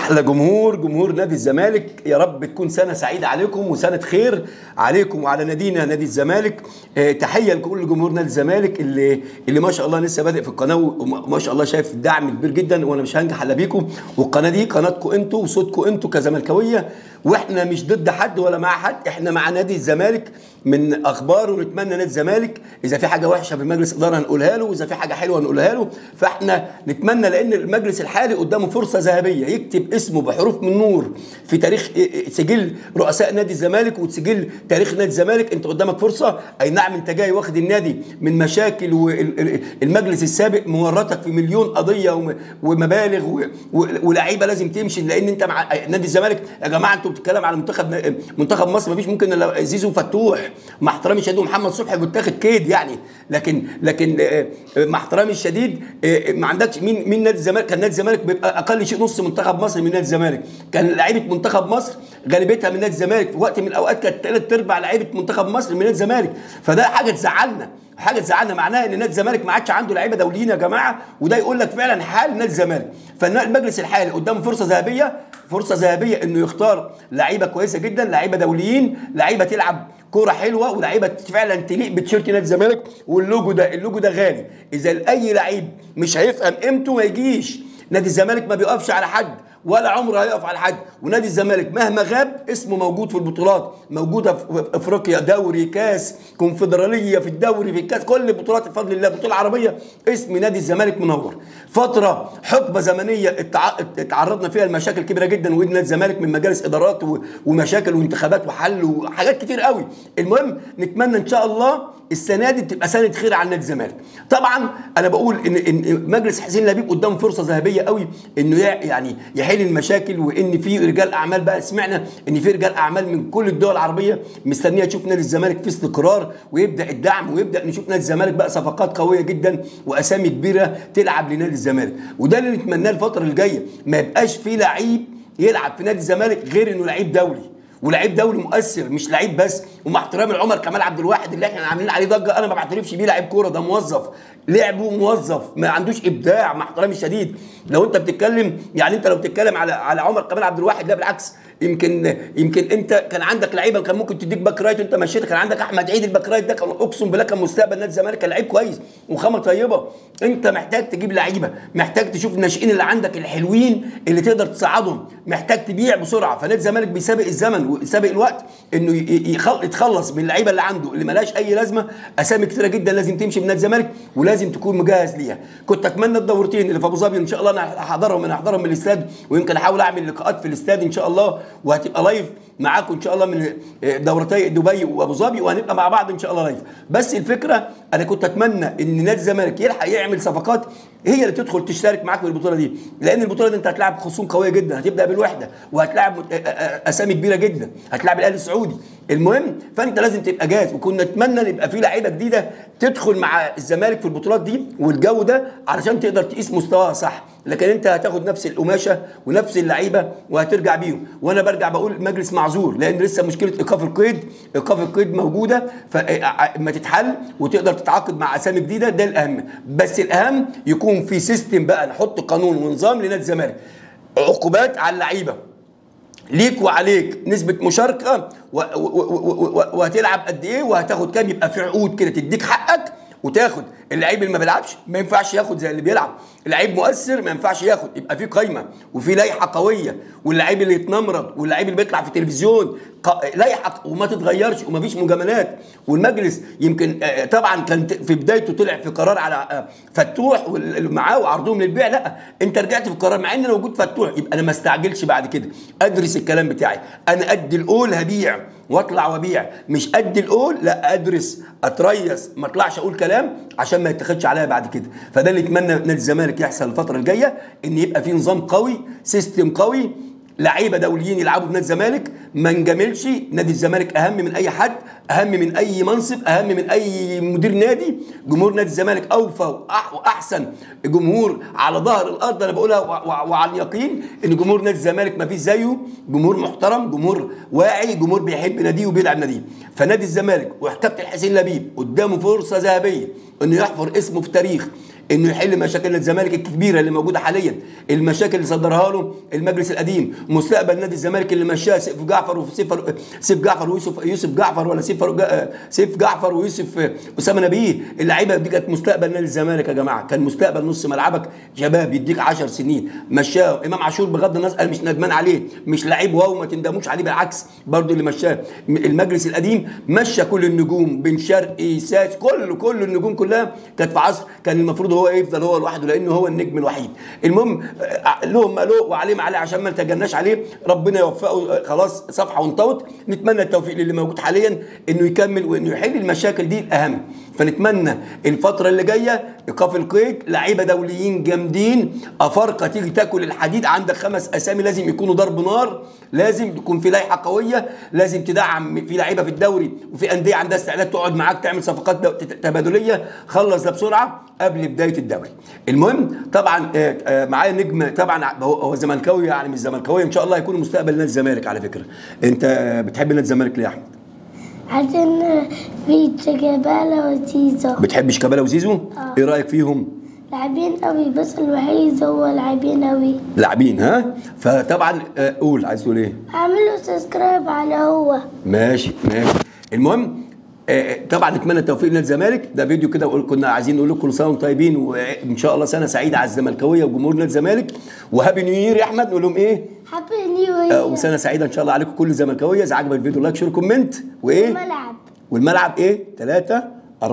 احلى جمهور نادي الزمالك. يا رب تكون سنه سعيده عليكم وسنه خير عليكم وعلى نادينا نادي الزمالك. تحيه لكل جمهور نادي الزمالك اللي ما شاء الله لسه بادئ في القناه، وما شاء الله شايف دعم كبير جدا، وانا مش هنجح الا بيكم. والقناه دي قناتكم انتوا وصوتكم انتوا كزملكاويه، واحنا مش ضد حد ولا مع حد، احنا مع نادي الزمالك من اخبار، ونتمنى نادي الزمالك اذا في حاجه وحشه في مجلس اداره هنقولها له، واذا في حاجه حلوه هنقولها له. فاحنا نتمنى، لان المجلس الحالي قدامه فرصه ذهبيه يكتب اسمه بحروف من نور في تاريخ سجل رؤساء نادي الزمالك وسجل تاريخ نادي الزمالك. انت قدامك فرصه، اي نعم انت جاي واخد النادي من مشاكل، والمجلس السابق مورطك في مليون قضيه ومبالغ ولاعيبه لازم تمشي، لان انت مع نادي الزمالك. يا جماعه انتوا بتتكلم على منتخب مصر، مفيش ممكن الا زيزو فتوح، مع احترامي الشديد، محمد صبحي بيتاخد كيد يعني، لكن مع احترامي الشديد ما عندكش مين نادي الزمالك. كان نادي الزمالك بيبقى اقل شيء نص منتخب مصر من نادي الزمالك، كان لعيبه منتخب مصر غالبيتها من نادي الزمالك، في وقت من الاوقات كانت ثلاث ارباع لعيبه منتخب مصر من نادي الزمالك. فده حاجه تزعلنا، معناها ان نادي الزمالك ما عادش عنده لعيبه دوليين يا جماعه، وده يقول لك فعلا حال نادي الزمالك. فالمجلس الحالي قدامه فرصه ذهبيه انه يختار لعيبه كويسه جدا، لعيبه دوليين، لعيبه تلعب كوره حلوه، ولاعيبه فعلا تليق بتيشيرت نادي الزمالك. واللوجو ده غالي، اذا اي لعيب مش هيفهم قيمته ما يجيش. نادي الزمالك ما بيقفش على حد ولا عمره هيقف على حد، ونادي الزمالك مهما غاب اسمه موجود في البطولات، موجوده في افريقيا، دوري، كاس، كونفدراليه، في الدوري، في الكاس، كل البطولات بفضل الله، بطوله عربيه، اسم نادي الزمالك منور. فتره حقبه زمنيه اتعرضنا فيها لمشاكل كبيره جدا، ونادي الزمالك من مجالس ادارات ومشاكل وانتخابات وحل وحاجات كتير قوي. المهم نتمنى ان شاء الله السنه دي تبقى سنه خير على نادي الزمالك. طبعا انا بقول ان مجلس حسين لبيب قدامه فرصه ذهبيه قوي انه يعني يحل المشاكل، وان في رجال اعمال بقى، سمعنا ان في رجال اعمال من كل الدول العربيه مستنيه تشوف نادي الزمالك في استقرار، ويبدا الدعم، ويبدا نشوف نادي الزمالك بقى صفقات قويه جدا واسامي كبيره تلعب لنادي الزمالك. وده اللي نتمناه الفتره الجايه، ما يبقاش في لعيب يلعب في نادي الزمالك غير انه لعيب دولي، ولعيب دولي مؤثر، مش لعيب بس. ومع احترامي لعمر كمال عبد الواحد اللي احنا عاملين عليه ضجه، انا ما بعترفش بيه لعيب كوره، ده موظف، لعبه موظف، ما عندوش ابداع، مع احترامي الشديد. لو انت بتتكلم يعني، انت لو بتتكلم على عمر كمال عبد الواحد، لا بالعكس، يمكن انت كان عندك لعيبه كان ممكن تديك باك رايت وانت مشيت. كان عندك احمد عيد الباك رايت ده، كان اقسم بالله كان مستقبل نادي الزمالك، كان لعيب كويس وخامه طيبه. انت محتاج تجيب لعيبه، محتاج تشوف الناشئين اللي عندك الحلوين اللي تقدر تصعدهم، محتاج تبيع بسرعه. فنادي الزمالك بيسابق الزمن وسابق الوقت انه يتخلص من اللعيبه اللي عنده اللي مالهاش اي لازمه. اسامي كتيره جدا لازم تمشي من نادي الزمالك، ولازم تكون مجهز ليها. كنت اتمنى الدورتين اللي في ابو ظبي ان شاء الله انا هحضرهم من الاستاد، ويمكن احاول اعمل لقاءات في الاستاد ان شاء الله، وهتبقى لايف معاكم ان شاء الله من دورتي دبي وابو ظبي، وهنبقى مع بعض ان شاء الله لايف. بس الفكره انا كنت اتمنى ان نادي الزمالك يلحق يعمل صفقات هي اللي تدخل تشترك معاك في البطوله دي، لان البطوله دي انت هتلاعب خصوم قويه جدا، هتبدا بالوحده وهتلاعب اسامي كبيره جدا، هتلاعب الاهلي السعودي. المهم فانت لازم تبقى جاهز، وكنا نتمنى ان يبقى في لعيبه جديده تدخل مع الزمالك في البطولات دي والجو ده علشان تقدر تقيس مستواها صح. لكن انت هتاخد نفس القماشه ونفس اللعيبه وهترجع بيهم. وانا برجع بقول المجلس معذور، لان لسه مشكله ايقاف القيد موجوده، فما تتحل وتقدر تتعاقد مع اسامي جديده، ده الاهم. بس الاهم يكون في سيستم بقى، نحط قانون ونظام لنادي الزمالك، عقوبات على اللعيبه ليك وعليك، نسبة مشاركة وهتلعب قد ايه وهتاخد كام، يبقى في عقود كده تديك حقك وتاخد. اللعيب اللي ما بيلعبش ما ينفعش ياخد زي اللي بيلعب، اللعيب مؤثر ما ينفعش ياخد، يبقى في قايمه وفي لائحه قويه. واللعيب اللي يتنمرض واللعيب اللي بيطلع في التلفزيون لائحه وما تتغيرش وما فيش مجاملات. والمجلس يمكن طبعا كان في بدايته طلع في قرار على فتوح معاه وعرضهم للبيع، لا انت رجعت في القرار مع ان وجود فتوح، يبقى انا ما استعجلش بعد كده، ادرس الكلام بتاعي. انا قد القول هبيع واطلع وابيع، مش قد القول لا ادرس اتريس، ما اطلعش اقول كلام عشان ما يتاخدش عليا بعد كده. فده اللي اتمنى نادي الزمالك يحصل الفتره الجايه، ان يبقى في نظام قوي، سيستم قوي، لعيبه دوليين يلعبوا في نادي الزمالك، ما نجاملش. نادي الزمالك اهم من اي حد، اهم من اي منصب، اهم من اي مدير نادي. جمهور نادي الزمالك اوفى واحسن جمهور على ظهر الارض، انا بقولها وعلى اليقين ان جمهور نادي الزمالك ما فيش زيه، جمهور محترم، جمهور واعي، جمهور بيحب ناديه وبيلعب ناديه. فنادي الزمالك وكابتن حسين لبيب قدامه فرصه ذهبيه انه يحفر اسمه في تاريخ انه يحل مشاكل نادي الزمالك الكبيره اللي موجوده حاليا، المشاكل اللي صدرها له المجلس القديم، مستقبل نادي الزمالك اللي مشاه سيف جعفر سيف جعفر ويوسف جعفر، ولا سيف جعفر ويوسف اسامه نبيه. اللعيبه دي كانت مستقبل نادي الزمالك يا جماعه، كان مستقبل نص ملعبك شباب يديك 10 سنين. مشاه امام عاشور بغض النظر، انا مش ندمان عليه، مش لعيب واو ما تندموش عليه، بالعكس برضو اللي مشاه المجلس القديم مشى كل النجوم، بن شرقي، ساس، كل النجوم كلها كانت في عصر كان المفروض هو يفضل هو لوحده لانه هو النجم الوحيد. المهم لهم ما له وعليه ما عليه، عشان ما نتجناش عليه، ربنا يوفقه، خلاص صفحه وانطوت. نتمنى التوفيق للي موجود حاليا انه يكمل وانه يحل المشاكل دي الاهم. فنتمنى الفتره اللي جايه ايقاف القيد، لعيبه دوليين جامدين، افارقه تيجي تاكل الحديد. عندك 5 اسامي لازم يكونوا ضرب نار، لازم تكون في لائحه قويه، لازم تدعم في لعيبه في الدوري وفي انديه عندها استعداد تقعد معاك تعمل صفقات تبادليه. خلص ده بسرعه قبل بدايه الدوري. المهم طبعا معايا نجم طبعا هو زملكاوي، يعني مش زملكاوي ان شاء الله هيكون مستقبل نادي الزمالك. على فكره انت بتحب نادي الزمالك ليه يا احمد؟ عشان في شيكابالا وزيزو. بتحب شيكابالا وزيزو؟ ايه رايك فيهم؟ لاعبين قوي، بس الوحيد هو لاعبين قوي. لاعبين ها؟ فطبعا قول، عايز تقول ايه؟ اعملوا سبسكرايب على هو. ماشي. المهم طبعا نتمنى التوفيق لنادي الزمالك. ده فيديو كده كنا عايزين نقول لكم كل سنه وانتم طيبين، وان شاء الله سنه سعيده على الزملكاويه وجمهور نادي الزمالك، وهابي نيو يير يا احمد. نقول لهم ايه؟ هابي نيو يير وسنه سعيده ان شاء الله عليكم كل الزملكاويه. اذا عجبك الفيديو لايك شير كومنت، وايه؟ الملعب والملعب ايه؟ 3